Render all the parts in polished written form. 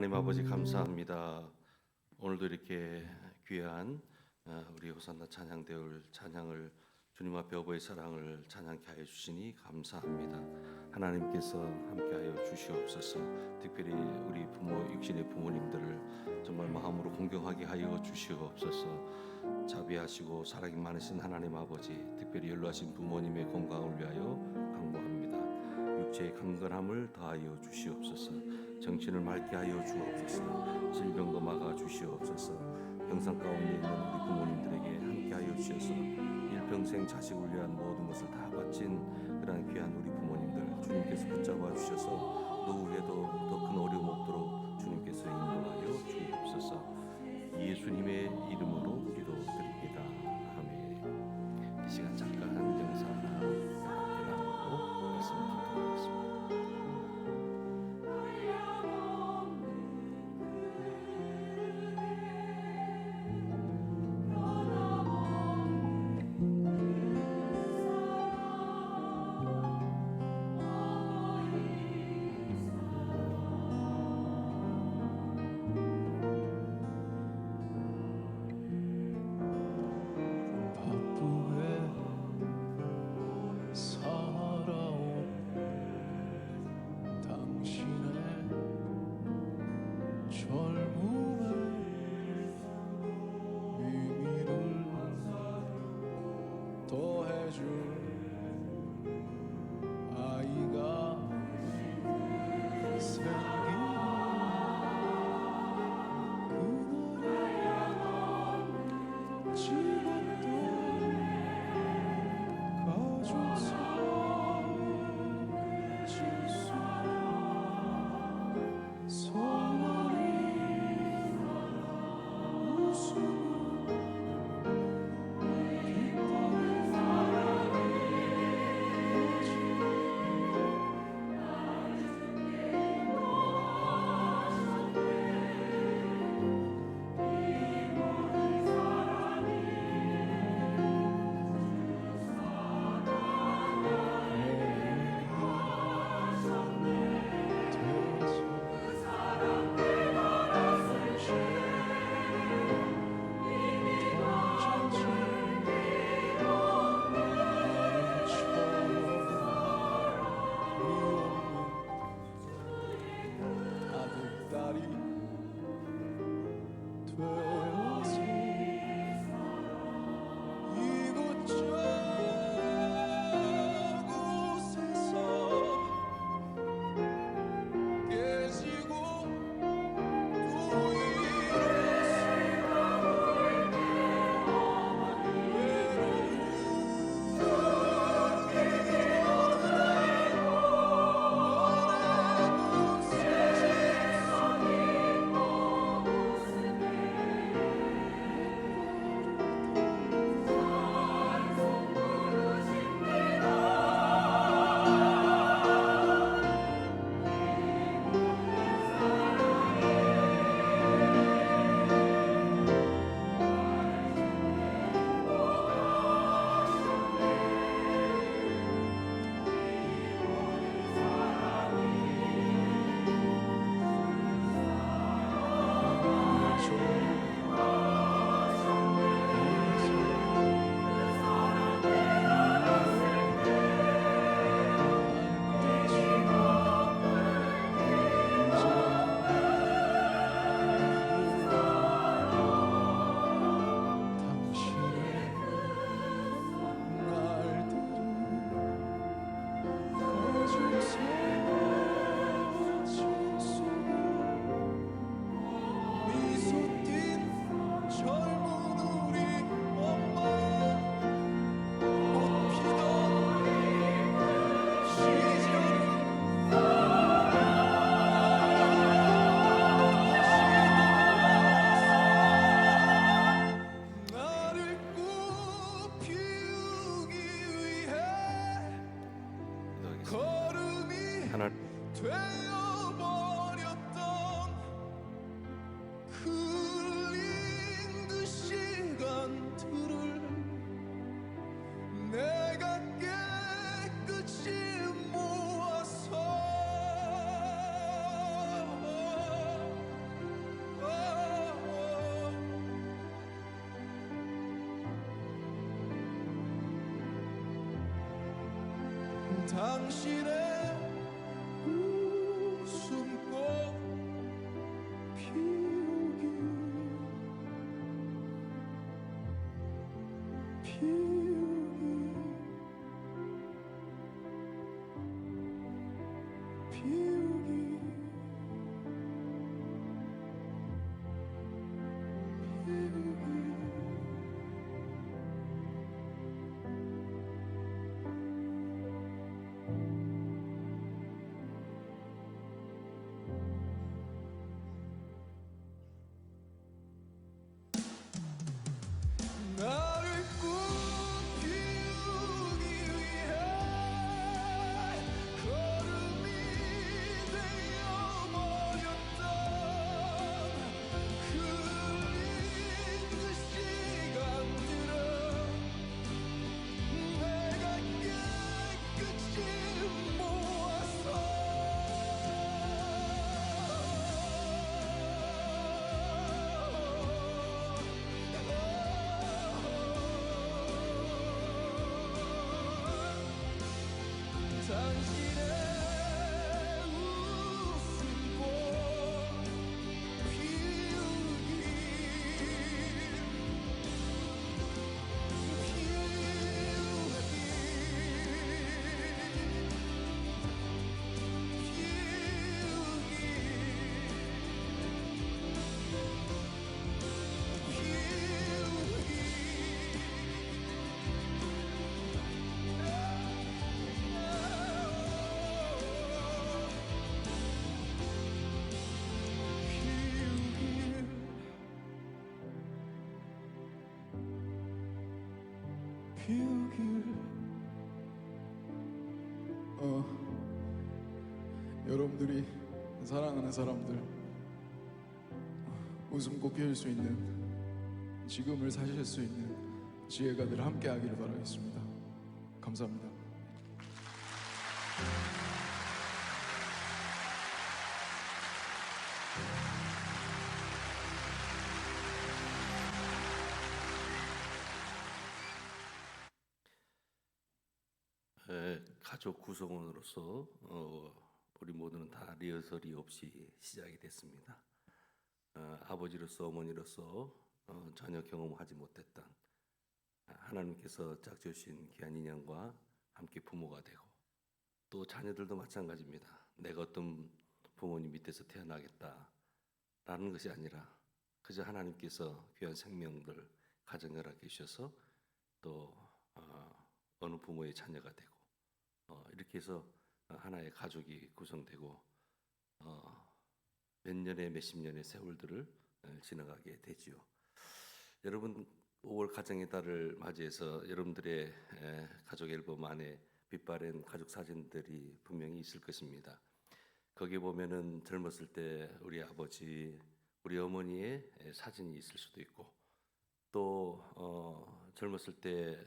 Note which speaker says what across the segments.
Speaker 1: 하나님 아버지 감사합니다. 오늘도 이렇게 귀한 우리 호산나 찬양대울 찬양을 주님 앞에 어버이 사랑을 찬양케 하여 주시니 감사합니다. 하나님께서 함께하여 주시옵소서. 특별히 우리 부모 육신의 부모님들을 정말 마음으로 공경하게 하여 주시옵소서. 자비하시고 사랑이 많으신 하나님 아버지, 특별히 연로하신 부모님의 건강을 위하여 간구합니다. 육체의 강건함을 더하여 주시옵소서. 정신을 맑게 하여 주옵소서. 질병도 막아 주시옵소서. 병상 가운데 있는 우리 부모님들에게 함께 하여 주셔서 일평생 자식을 위한 모든 것을 다 바친 그러한 귀한 우리 부모님들 주님께서 붙잡아 주셔서 노후에도 더 큰 어려움 없도록 주님께서 인도하여 주옵소서. 예수님의 이름으로 기도드립니다. 아멘. 이 시간 잠깐 영상 나누고 말씀 듣도록 하겠습니다.
Speaker 2: 당신의 웃음꽃 피우기 나를 꿈피우기 위해 걸음이 되어버렸던 흘린 그 시간들은 내가 깨끗이 모아서 당신의 웃음꽃 피우기 피우길 여러분들이 사랑하는 사람들 웃음꽃 피울 수 있는 지금을 사실 수 있는 지혜가 늘 함께 하기를 바라겠습니다. 감사합니다.
Speaker 1: 가족 구성원으로서 우리 모두는 다 리허설이 없이 시작이 됐습니다. 아버지로서 어머니로서 전혀 경험하지 못했던 하나님께서 짝지으신 귀한 인연과 함께 부모가 되고 또 자녀들도 마찬가지입니다. 내가 어떤 부모님 밑에서 태어나겠다라는 것이 아니라 그저 하나님께서 귀한 생명들 가정에 주셔서 또 어느 부모의 자녀가 되고 이렇게 해서 하나의 가족이 구성되고 몇 년의 몇십 년의 세월들을 지나가게 되지요. 여러분 5월 가정의 달을 맞이해서 여러분들의 가족 앨범 안에 빛바랜 가족 사진들이 분명히 있을 것입니다. 거기에 보면은 젊었을 때 우리 아버지, 우리 어머니의 사진이 있을 수도 있고 또 젊었을 때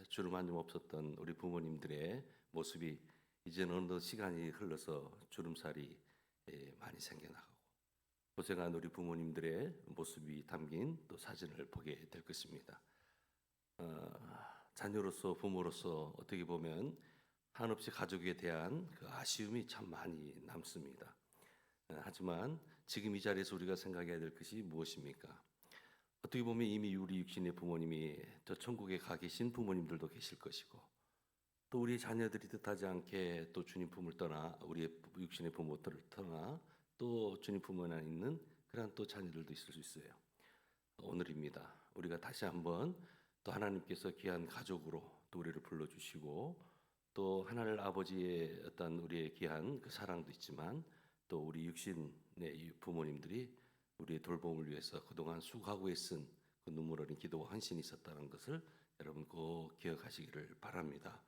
Speaker 1: 주름 한 점 없었던 우리 부모님들의 모습이 이제는 어느 시간이 흘러서 주름살이 많이 생겨나가고 고생한 우리 부모님들의 모습이 담긴 또 사진을 보게 될 것입니다. 자녀로서 부모로서 어떻게 보면 한없이 가족에 대한 그 아쉬움이 참 많이 남습니다. 하지만 지금 이 자리에서 우리가 생각해야 될 것이 무엇입니까? 어떻게 보면 이미 우리 육신의 부모님이 저 천국에 가 계신 부모님들도 계실 것이고 또 우리 자녀들이 뜻하지 않게 또 주님 품을 떠나 우리의 육신의 부모들을 떠나 또 주님 품 안에 있는 그런 또 자녀들도 있을 수 있어요. 오늘입니다. 우리가 다시 한번 또 하나님께서 귀한 가족으로 또 우리를 불러주시고 또 하나님 아버지의 어떤 우리의 귀한 그 사랑도 있지만 또 우리 육신의 부모님들이 우리의 돌봄을 위해서 그동안 수고하고 애쓴 그 눈물 어린 기도와 헌신이 있었다는 것을 여러분 꼭 기억하시기를 바랍니다.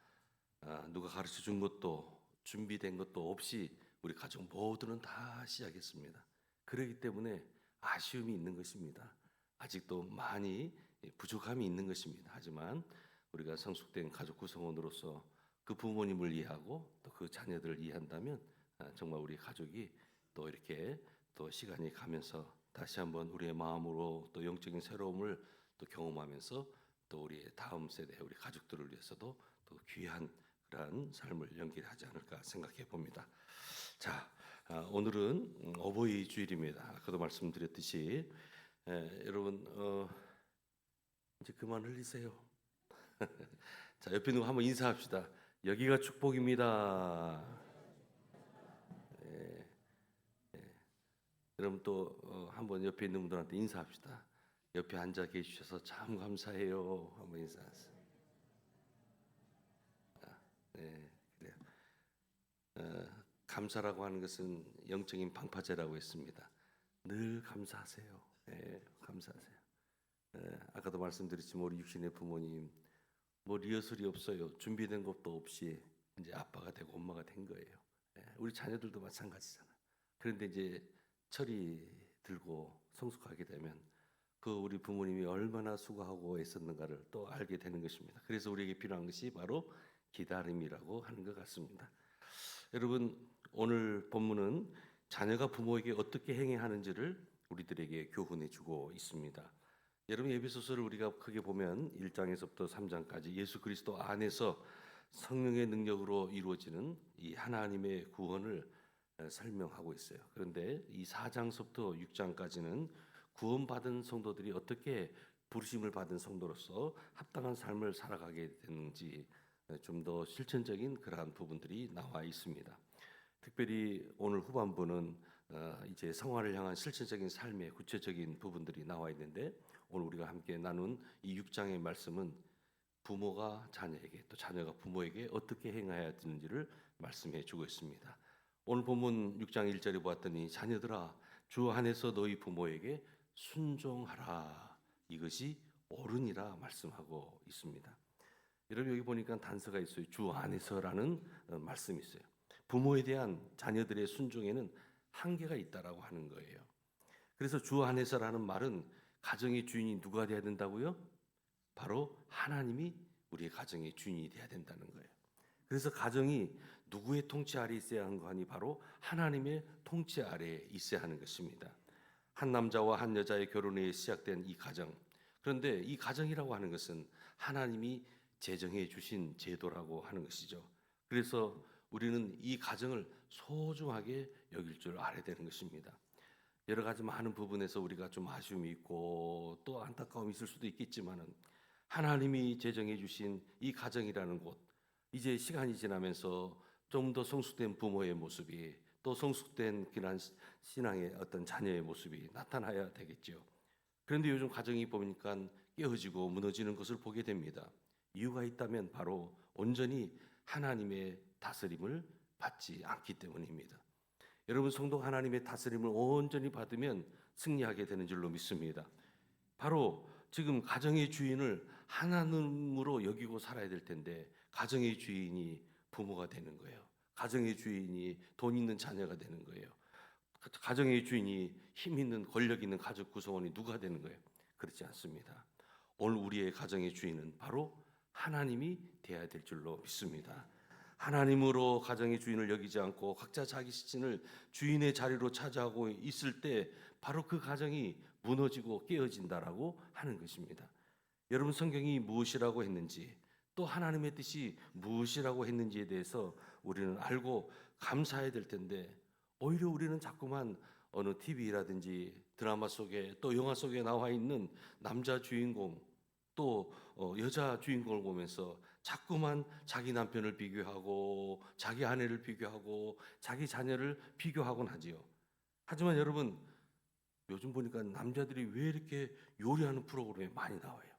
Speaker 1: 누가 가르쳐 준 것도 준비된 것도 없이 우리 가족 모두는 다 시작했습니다. 그렇기 때문에 아쉬움이 있는 것입니다. 아직도 많이 부족함이 있는 것입니다. 하지만 우리가 성숙된 가족 구성원으로서 그 부모님을 이해하고 또 그 자녀들을 이해한다면 정말 우리 가족이 또 이렇게 또 시간이 가면서 다시 한번 우리의 마음으로 또 영적인 새로움을 또 경험하면서 또 우리의 다음 세대 우리 가족들을 위해서도 또 귀한 그러한 삶을 연기하지 않을까 생각해 봅니다. 자, 오늘은 어버이 주일입니다. 아까도 말씀드렸듯이 여러분 이제 그만 흘리세요. 자, 옆에 누구 한번 인사합시다. 여기가 축복입니다. 그럼 또 한번 옆에 있는 분들한테 인사합시다. 옆에 앉아 계주셔서 참 감사해요. 한번 인사하세요. 네, 그래요. 감사라고 하는 것은 영적인 방파제라고 했습니다. 늘 감사하세요. 네, 감사하세요. 아까도 말씀드렸지만 우리 육신의 부모님 뭐 리허설이 없어요. 준비된 것도 없이 이제 아빠가 되고 엄마가 된 거예요. 우리 자녀들도 마찬가지잖아. 그런데 이제 철이 들고 성숙하게 되면 그 우리 부모님이 얼마나 수고하고 애썼는가를 또 알게 되는 것입니다. 그래서 우리에게 필요한 것이 바로 기다림이라고 하는 것 같습니다. 여러분, 오늘 본문은 자녀가 부모에게 어떻게 행해야 하는지를 우리들에게 교훈해 주고 있습니다. 여러분, 에베소서를 우리가 크게 보면 1장에서부터 3장까지 예수 그리스도 안에서 성령의 능력으로 이루어지는 이 하나님의 구원을 설명하고 있어요. 그런데 이 4장서부터 6장까지는 구원받은 성도들이 어떻게 부르심을 받은 성도로서 합당한 삶을 살아가게 되는지 좀 더 실천적인 그러한 부분들이 나와 있습니다. 특별히 오늘 후반부는 이제 성화를 향한 실천적인 삶의 구체적인 부분들이 나와 있는데 오늘 우리가 함께 나눈 이 6장의 말씀은 부모가 자녀에게 또 자녀가 부모에게 어떻게 행해야 되는지를 말씀해 주고 있습니다. 오늘 본문 6장 1절에 보았더니 자녀들아 주 안에서 너희 부모에게 순종하라 이것이 옳으니라 말씀하고 있습니다. 여러분 여기 보니까 단서가 있어요. 주 안에서라는 말씀이 있어요. 부모에 대한 자녀들의 순종에는 한계가 있다라고 하는 거예요. 그래서 주 안에서라는 말은 가정의 주인이 누가 돼야 된다고요? 바로 하나님이 우리의 가정의 주인이 돼야 된다는 거예요. 그래서 가정이 누구의 통치 아래 있어야 하는 거 아니 바로 하나님의 통치 아래에 있어야 하는 것입니다. 한 남자와 한 여자의 결혼에 시작된 이 가정. 그런데 이 가정이라고 하는 것은 하나님이 제정해 주신 제도라고 하는 것이죠. 그래서 우리는 이 가정을 소중하게 여길 줄 알아야 되는 것입니다. 여러 가지 많은 부분에서 우리가 좀 아쉬움이 있고 또 안타까움이 있을 수도 있겠지만은 하나님이 제정해 주신 이 가정이라는 곳 이제 시간이 지나면서 좀 더 성숙된 부모의 모습이 또 성숙된 그런 신앙의 어떤 자녀의 모습이 나타나야 되겠죠. 그런데 요즘 가정이 보니까 깨어지고 무너지는 것을 보게 됩니다. 이유가 있다면 바로 온전히 하나님의 다스림을 받지 않기 때문입니다. 여러분 성도 하나님의 다스림을 온전히 받으면 승리하게 되는 줄로 믿습니다. 바로 지금 가정의 주인을 하나님으로 여기고 살아야 될 텐데 가정의 주인이 부모가 되는 거예요. 가정의 주인이 돈 있는 자녀가 되는 거예요. 가정의 주인이 힘 있는 권력 있는 가족 구성원이 누가 되는 거예요? 그렇지 않습니다. 오늘 우리의 가정의 주인은 바로 하나님이 되어야 될 줄로 믿습니다. 하나님으로 가정의 주인을 여기지 않고 각자 자기 자신을 주인의 자리로 차지하고 있을 때 바로 그 가정이 무너지고 깨어진다라고 하는 것입니다. 여러분 성경이 무엇이라고 했는지 또 하나님의 뜻이 무엇이라고 했는지에 대해서 우리는 알고 감사해야 될 텐데 오히려 우리는 자꾸만 어느 TV라든지 드라마 속에 또 영화 속에 나와 있는 남자 주인공 또 여자 주인공을 보면서 자꾸만 자기 남편을 비교하고 자기 아내를 비교하고 자기 자녀를 비교하곤 하지요. 하지만 여러분 요즘 보니까 남자들이 왜 이렇게 요리하는 프로그램이 많이 나와요.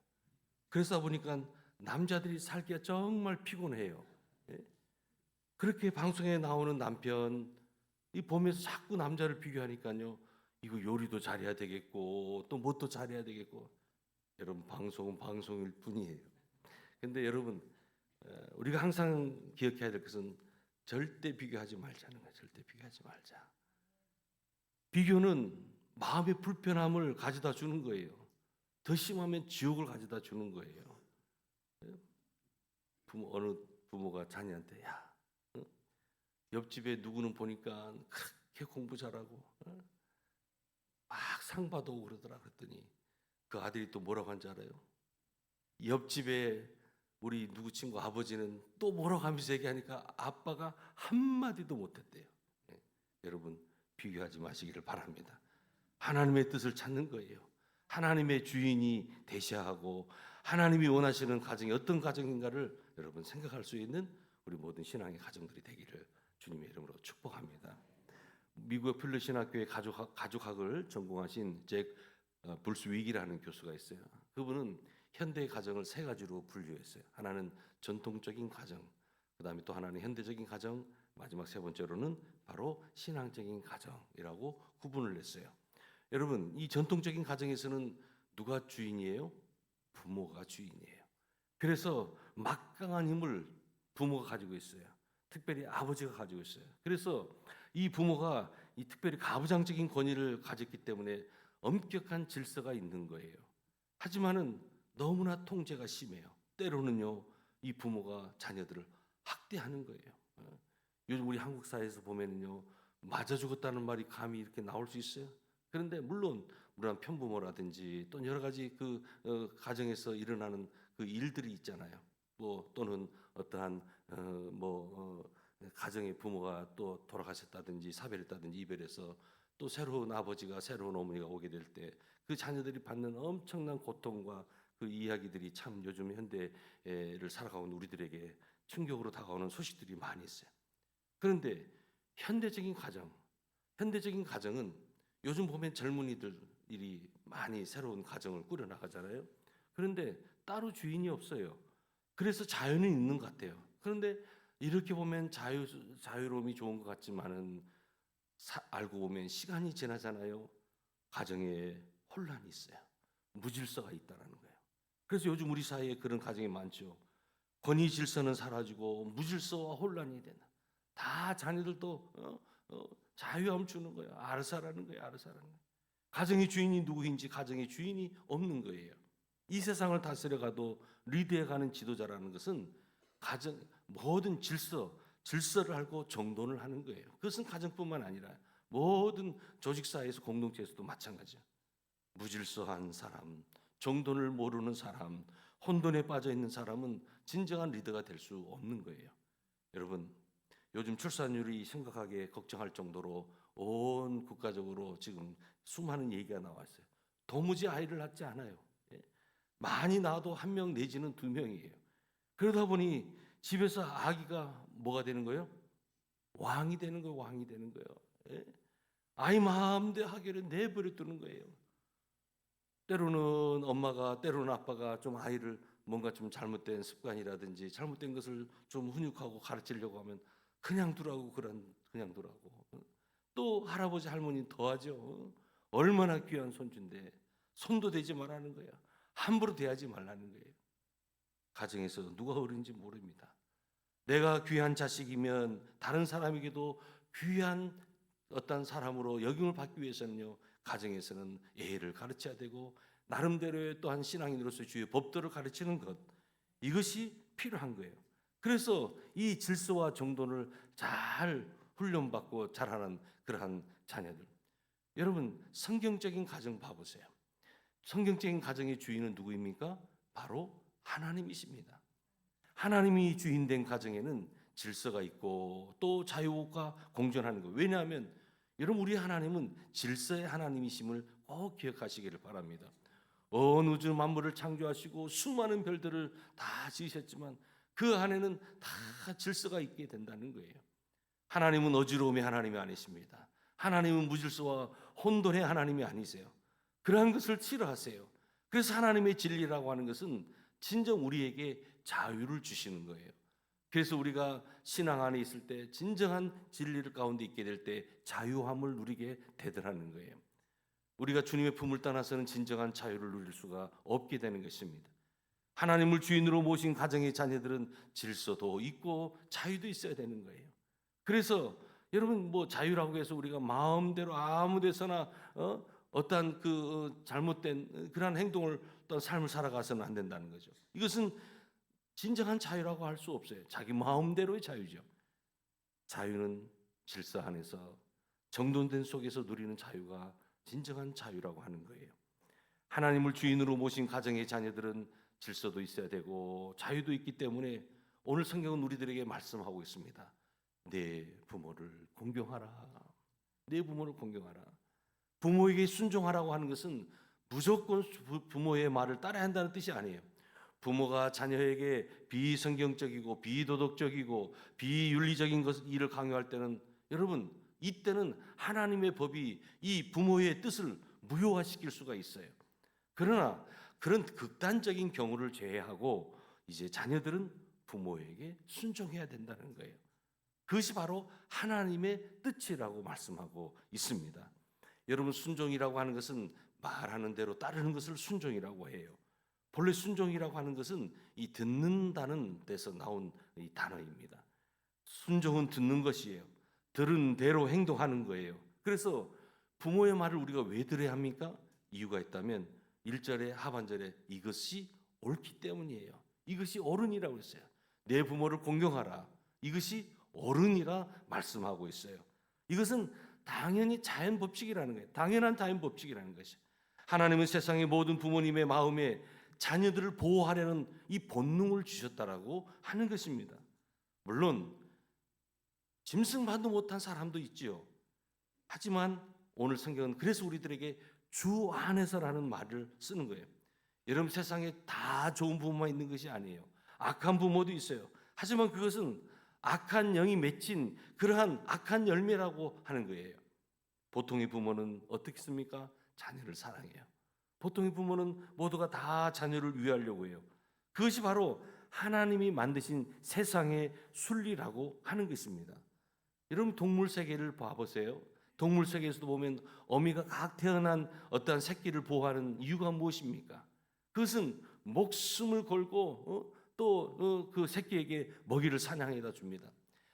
Speaker 1: 그래서 보니까 남자들이 살기가 정말 피곤해요. 예? 그렇게 방송에 나오는 남편 이 보면서 자꾸 남자를 비교하니까요. 이거 요리도 잘해야 되겠고 또 뭣도 잘해야 되겠고 여러분 방송은 방송일 뿐이에요. 근데 여러분 우리가 항상 기억해야 될 것은 절대 비교하지 말자는 거예요. 절대 비교하지 말자. 비교는 마음의 불편함을 가져다 주는 거예요. 더 심하면 지옥을 가져다 주는 거예요. 어느 부모가 자녀한테 야 옆집에 누구는 보니까 그렇게 공부 잘하고 막 상 받아오고 그러더라 그랬더니 그 아들이 또 뭐라고 한지 알아요? 옆집에 우리 누구 친구 아버지는 또 뭐라고 하면서 얘기하니까 아빠가 한마디도 못했대요. 예, 여러분 비교하지 마시기를 바랍니다. 하나님의 뜻을 찾는 거예요. 하나님의 주인이 되셔야 하고 하나님이 원하시는 가정이 어떤 가정인가를 여러분 생각할 수 있는 우리 모든 신앙의 가정들이 되기를 주님의 이름으로 축복합니다. 미국 필리핀학교의 가족학을 전공하신 잭 불스윅이라는 교수가 있어요. 그분은 현대의 가정을 세 가지로 분류했어요. 하나는 전통적인 가정, 그다음에 또 하나는 현대적인 가정, 마지막 세 번째로는 바로 신앙적인 가정이라고 구분을 했어요. 여러분, 이 전통적인 가정에서는 누가 주인이에요? 부모가 주인이에요. 그래서 막강한 힘을 부모가 가지고 있어요. 특별히 아버지가 가지고 있어요. 그래서 이 부모가 이 특별히 가부장적인 권위를 가졌기 때문에 엄격한 질서가 있는 거예요. 하지만은 너무나 통제가 심해요. 때로는요, 이 부모가 자녀들을 학대하는 거예요. 요즘 우리 한국 사회에서 보면은요, 맞아 죽었다는 말이 감히 이렇게 나올 수 있어요. 그런데 물론 편부모라든지 또 여러 가지 가정에서 일어나는 그 일들이 있잖아요. 뭐 또는 어떠한 가정의 부모가 또 돌아가셨다든지 사별했다든지 이별해서 또 새로운 아버지가 새로운 어머니가 오게 될 때 그 자녀들이 받는 엄청난 고통과 그 이야기들이 참 요즘 현대를 살아가는 우리들에게 충격으로 다가오는 소식들이 많이 있어요. 그런데 현대적인 가정은 요즘 보면 젊은이들이 많이 새로운 가정을 꾸려 나가잖아요. 그런데 따로 주인이 없어요. 그래서 자유는 있는 것 같아요. 그런데 이렇게 보면 자유로움이 좋은 것 같지만은 알고 보면 시간이 지나잖아요. 가정에 혼란이 있어요. 무질서가 있다라는 거예요. 그래서 요즘 우리 사회에 그런 가정이 많죠. 권위 질서는 사라지고 무질서와 혼란이 된다. 다 자녀들도 자유함 주는 거예요. 알아서 하라는 거예요. 알아서 하라는 거예요. 가정의 주인이 누구인지 가정의 주인이 없는 거예요. 이 세상을 다스려가도 리드해가는 지도자라는 것은 가정 모든 질서를 알고 정돈을 하는 거예요. 그것은 가정뿐만 아니라 모든 조직 사회에서 공동체에서도 마찬가지예요. 무질서한 사람, 정돈을 모르는 사람, 혼돈에 빠져 있는 사람은 진정한 리더가 될 수 없는 거예요. 여러분, 요즘 출산율이 심각하게 걱정할 정도로 온 국가적으로 지금 수많은 얘기가 나와 있어요. 도무지 아이를 낳지 않아요. 예. 많이 낳아도 한 명 내지는 두 명이에요. 그러다 보니 집에서 아기가 뭐가 되는 거예요? 왕이 되는 거예요. 왕이 되는 거예요. 예. 아이 마음대로 하기를 내버려 두는 거예요. 때로는 엄마가 때로는 아빠가 좀 아이를 뭔가 좀 잘못된 습관이라든지 잘못된 것을 좀 훈육하고 가르치려고 하면 그냥 두라고 그냥 두라고. 또 할아버지 할머니는 더하죠. 얼마나 귀한 손주인데 손도 대지 말라는 거야. 함부로 대하지 말라는 거예요. 가정에서 누가 어른지 모릅니다. 내가 귀한 자식이면 다른 사람에게도 귀한 어떤 사람으로 역임을 받기 위해서는요, 가정에서는 예의를 가르쳐야 되고 나름대로의 또한 신앙인으로서 주의 법도를 가르치는 것, 이것이 필요한 거예요. 그래서 이 질서와 정돈을 잘 훈련받고 자라는 그러한 자녀들, 여러분 성경적인 가정 봐보세요. 성경적인 가정의 주인은 누구입니까? 바로 하나님이십니다. 하나님이 주인된 가정에는 질서가 있고 또 자유가 공존하는 거예요. 왜냐하면 여러분, 우리 하나님은 질서의 하나님이심을 꼭 기억하시기를 바랍니다. 온 우주 만물을 창조하시고 수많은 별들을 다 지으셨지만 그 안에는 다 질서가 있게 된다는 거예요. 하나님은 어지러움의 하나님이 아니십니다. 하나님은 무질서와 혼돈의 하나님이 아니세요. 그러한 것을 싫어하세요. 그래서 하나님의 진리라고 하는 것은 진정 우리에게 자유를 주시는 거예요. 그래서 우리가 신앙 안에 있을 때 진정한 진리를 가운데 있게 될 때 자유함을 누리게 되더라는 거예요. 우리가 주님의 품을 떠나서는 진정한 자유를 누릴 수가 없게 되는 것입니다. 하나님을 주인으로 모신 가정의 자녀들은 질서도 있고 자유도 있어야 되는 거예요. 그래서 여러분, 뭐 자유라고 해서 우리가 마음대로 아무 데서나 어떠한 잘못된 그러한 행동을 또 삶을 살아가서는 안 된다는 거죠. 이것은 진정한 자유라고 할 수 없어요. 자기 마음대로의 자유죠. 자유는 질서 안에서 정돈된 속에서 누리는 자유가 진정한 자유라고 하는 거예요. 하나님을 주인으로 모신 가정의 자녀들은 질서도 있어야 되고 자유도 있기 때문에 오늘 성경은 우리들에게 말씀하고 있습니다. 내 부모를 공경하라. 내 부모를 공경하라. 부모에게 순종하라고 하는 것은 무조건 부모의 말을 따라야 한다는 뜻이 아니에요. 부모가 자녀에게 비성경적이고 비도덕적이고 비윤리적인 일을 강요할 때는 여러분 이때는 하나님의 법이 이 부모의 뜻을 무효화시킬 수가 있어요. 그러나 그런 극단적인 경우를 제외하고 이제 자녀들은 부모에게 순종해야 된다는 거예요. 그것이 바로 하나님의 뜻이라고 말씀하고 있습니다. 여러분 순종이라고 하는 것은 말하는 대로 따르는 것을 순종이라고 해요. 본래 순종이라고 하는 것은 이 듣는다는 데서 나온 이 단어입니다. 순종은 듣는 것이에요. 들은 대로 행동하는 거예요. 그래서 부모의 말을 우리가 왜 들어야 합니까? 이유가 있다면 1절의 하반절에 이것이 옳기 때문이에요. 이것이 옳으니라고 했어요. 내 부모를 공경하라. 이것이 옳으니라 말씀하고 있어요. 이것은 당연히 자연 법칙이라는 거예요. 당연한 자연 법칙이라는 것이. 하나님은 세상의 모든 부모님의 마음에 자녀들을 보호하려는 이 본능을 주셨다라고 하는 것입니다. 물론 짐승만도 못한 사람도 있지요. 하지만 오늘 성경은 그래서 우리들에게 주 안에서라는 말을 쓰는 거예요. 여러분 세상에 다 좋은 부모만 있는 것이 아니에요. 악한 부모도 있어요. 하지만 그것은 악한 영이 맺힌 그러한 악한 열매라고 하는 거예요. 보통의 부모는 어떻겠습니까? 자녀를 사랑해요. 보통의 부모는 모두가 다 자녀를 위하려고 해요. 그것이 바로 하나님이 만드신 세상의 순리라고 하는 것입니다. 여러분 동물 세계를 봐보세요. 동물 세계에서도 보면 어미가 각 태어난 어떠한 새끼를 보호하는 이유가 무엇입니까? 그것은 목숨을 걸고 또 그 새끼에게 먹이를 사냥해다 줍니다.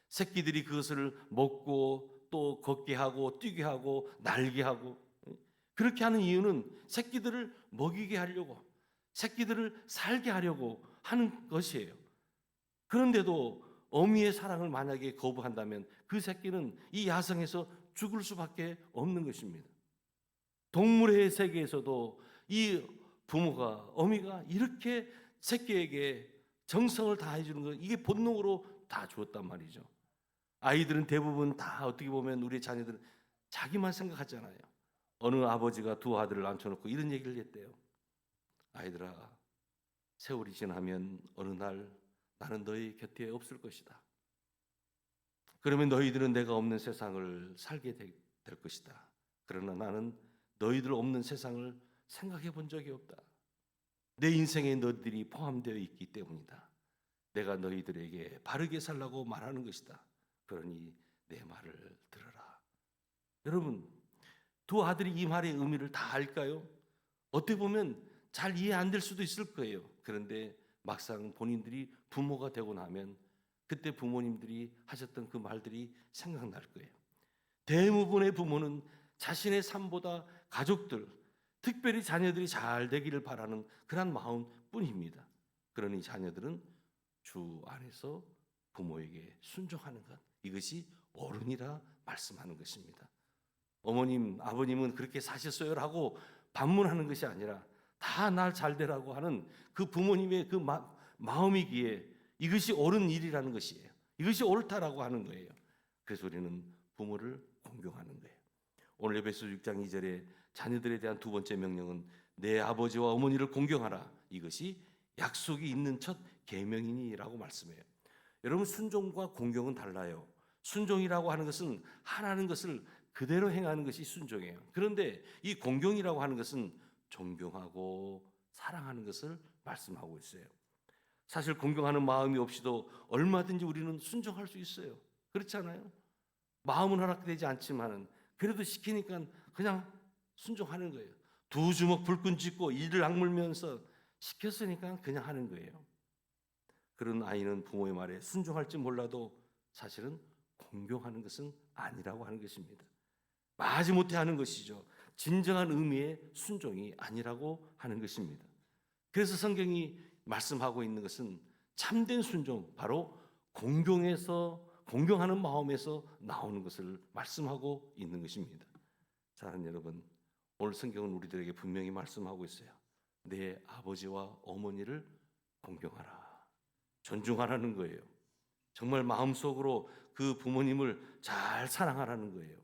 Speaker 1: 새끼들이 그것을 먹고 또 걷게 하고 뛰게 하고 날게 하고 그렇게 하는 이유는 새끼들을 먹이게 하려고 새끼들을 살게 하려고 하는 것이에요. 그런데도 어미의 사랑을 만약에 거부한다면 그 새끼는 이 야성에서 죽을 수밖에 없는 것입니다. 동물의 세계에서도 이 부모가 어미가 이렇게 새끼에게 정성을 다해 주는 것 이게 본능으로 다 주었단 말이죠. 아이들은 대부분 다 어떻게 보면 우리 자녀들은 자기만 생각하잖아요. 어느 아버지가 두 아들을 앉혀놓고 이런 얘기를 했대요. 아이들아, 세월이 지나면 어느 날 나는 너희 곁에 없을 것이다. 그러면 너희들은 내가 없는 세상을 살게 될 것이다. 그러나 나는 너희들 없는 세상을 생각해 본 적이 없다. 내 인생에 너희들이 포함되어 있기 때문이다. 내가 너희들에게 바르게 살라고 말하는 것이다. 그러니 내 말을 들어라. 여러분, 두 아들이 이 말의 의미를 다 알까요? 어떻게 보면 잘 이해 안 될 수도 있을 거예요. 그런데 막상 본인들이 부모가 되고 나면 그때 부모님들이 하셨던 그 말들이 생각날 거예요. 대부분의 부모는 자신의 삶보다 가족들, 특별히 자녀들이 잘 되기를 바라는 그런 마음뿐입니다. 그러니 자녀들은 주 안에서 부모에게 순종하는 것, 이것이 옳으니라 말씀하는 것입니다. 어머님, 아버님은 그렇게 사셨어요라고 반문하는 것이 아니라 다 날 잘 되라고 하는 그 부모님의 그 마음이기에 이것이 옳은 일이라는 것이에요. 이것이 옳다라고 하는 거예요. 그래서 우리는 부모를 공경하는 거예요. 오늘 에베소 6장 2절에 자녀들에 대한 두 번째 명령은 내 아버지와 어머니를 공경하라. 이것이 약속이 있는 첫 계명이니라고 말씀해요. 여러분 순종과 공경은 달라요. 순종이라고 하는 것은 하라는 것을 그대로 행하는 것이 순종이에요. 그런데 이 공경이라고 하는 것은 존경하고 사랑하는 것을 말씀하고 있어요. 사실 공경하는 마음이 없이도 얼마든지 우리는 순종할 수 있어요. 그렇지 않아요? 마음은 허락되지 않지만은 그래도 시키니까 그냥 순종하는 거예요. 두 주먹 불끈 쥐고 이를 악물면서 시켰으니까 그냥 하는 거예요. 그런 아이는 부모의 말에 순종할지 몰라도 사실은 공경하는 것은 아니라고 하는 것입니다. 마지못해 하는 것이죠. 진정한 의미의 순종이 아니라고 하는 것입니다. 그래서 성경이 말씀하고 있는 것은 참된 순종, 바로 공경하는 마음에서 나오는 것을 말씀하고 있는 것입니다. 사랑하는 여러분, 오늘 성경은 우리들에게 분명히 말씀하고 있어요. 내 아버지와 어머니를 공경하라, 존중하라는 거예요. 정말 마음속으로 그 부모님을 잘 사랑하라는 거예요.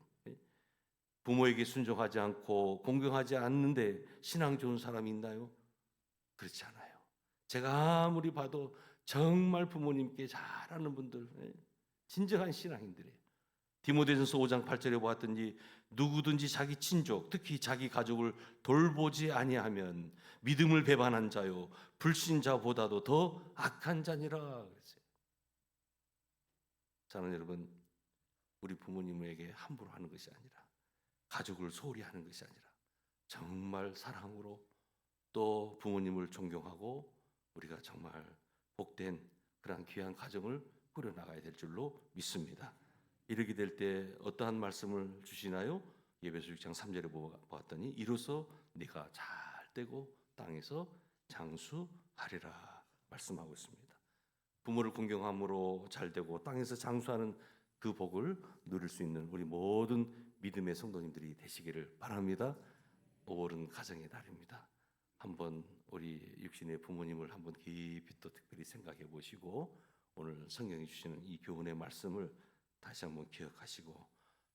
Speaker 1: 부모에게 순종하지 않고 공경하지 않는데 신앙 좋은 사람이 있나요? 그렇지 않아요. 제가 아무리 봐도 정말 부모님께 잘하는 분들, 진정한 신앙인들이에요. 디모데전서 5장 8절에 보았더니 누구든지 자기 친족, 특히 자기 가족을 돌보지 아니하면 믿음을 배반한 자요 불신자보다도 더 악한 자니라 그랬어요. 사랑하는 여러분, 우리 부모님에게 함부로 하는 것이 아니라, 가족을 소홀히 하는 것이 아니라 정말 사랑으로 또 부모님을 존경하고 우리가 정말 복된 그러한 귀한 가정을 꾸려나가야 될 줄로 믿습니다. 이르게 될 때 어떠한 말씀을 주시나요? 예배서 6장 3절에 보았더니 이로써 네가 잘 되고 땅에서 장수하리라 말씀하고 있습니다. 부모를 공경함으로 잘 되고 땅에서 장수하는 그 복을 누릴 수 있는 우리 모든 믿음의 성도님들이 되시기를 바랍니다. 5월은 가정의 달입니다. 한번 우리 육신의 부모님을 한번 깊이 또 특별히 생각해 보시고 오늘 성경이 주시는 이 교훈의 말씀을 다시 한번 기억하시고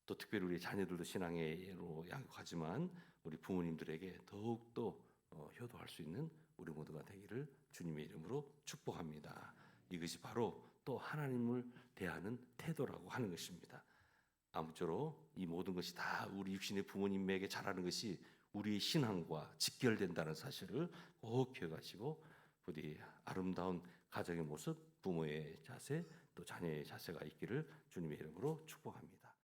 Speaker 1: 또 특별히 우리 자녀들도 신앙으로 양육하지만 우리 부모님들에게 더욱더 효도할 수 있는 우리 모두가 되기를 주님의 이름으로 축복합니다. 이것이 바로 또 하나님을 대하는 태도라고 하는 것입니다. 아무쪼록 이 모든 것이 다 우리 육신의 부모님에게 잘하는 것이 우리의 신앙과 직결된다는 사실을 꼭 기억하시고 부디 아름다운 가정의 모습, 부모의 자세, 또 자녀의 자세가 있기를 주님의 이름으로 축복합니다.